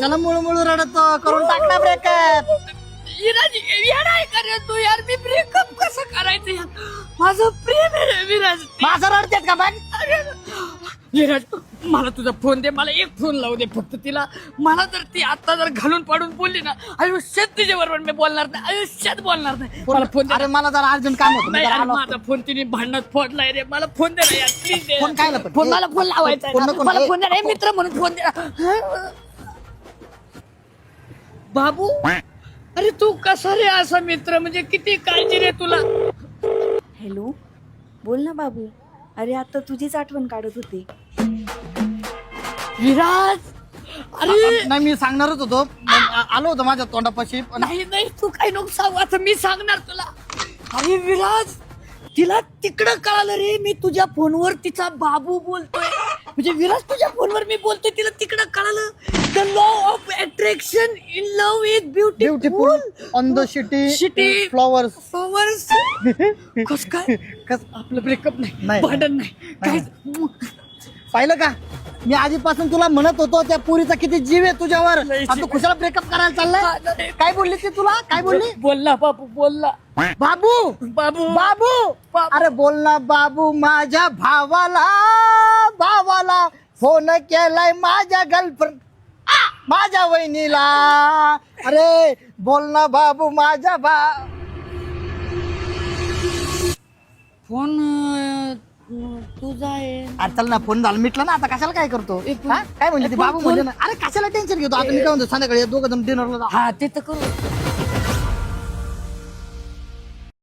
कशाला मुळमुळ रडत करून टाकला ब्रेकअप. विराज येणार का रे तू यार? मी ब्रेकअप कसं करायचं यार? माझं प्रेम आहे रे विराज. माझं रडतेत का बघ. अरे विराज मला तुझा फोन दे, मला एक फोन लावू दे फक्त तिला. मला जर ती आता जर घालून पाडून बोलली ना, आयुष्यात तिच्या बरोबर मी बोलणार नाही, आयुष्यात बोलणार नाही. मला फोन दे. अरे मला जरा अर्जंट काम होतं. मी नाही जरा यार, आलो माझा फोन तिने भांडणात फोडलाय रे. मला फोन दे ना यार, प्लीज दे. फोन कायला पण? फोन मला फोन लावायचा आहे फोन ना. नको, मला ए, फोन दे रे, मित्र म्हणून फोन दे ना. बाबू अरे तू कसा रे असा मित्र? म्हणजे किती काळजी रे तुला. हॅलो, बोल ना बाबू. अरे आता तुझीच आठवण काढत होते. विराज अरे नाही मी सांगणारच होतो. आलो होतो माझ्या तोंडापाशी पण नाही नाही तू काही नको सांगू, आता मी सांगणार तुला. अरे विराज तिला तिकडं कळालं रे, मी तुझ्या फोनवर तिचा बाबू बोलतोय. म्हणजे विराज तुझ्या फोनवर मी बोलतोय, तिला तिकडं कळालं. The law of attraction in love is beautiful beautiful on the city City. Flowers. Flowers. कस काय आपलं ब्रेकअप नाही, नाही. भांडण नाही काय. पाहिलं का, मी आधीपासून तुला म्हणत होतो त्या पुरीचा किती जीव आहे तुझ्यावर. लय आता तू खुशाला ब्रेकअप करायला चाललाय. काय बोलली ती तुला? काय बोलली? बोलला बाबू बोलला. बाबू बाबू बाबू अरे बोल ना बाबू. माझ्या भावाला फोन केलाय माझ्या गर्लफ्रेंड माझ्या वहिनीला. अरे बोल ना बाबू माझ्या फोन तुझा आहे. अरे चल ना, फोन झाला मिटला ना, आता कशाला काय करतो? हा? काय म्हणली ती बाबू म्हणजे ना? अरे कशाला टेन्शन घेतो? आता मी काय म्हणतो, संध्याकाळी दोघं जण डिनरला जा. हा ते तर करू.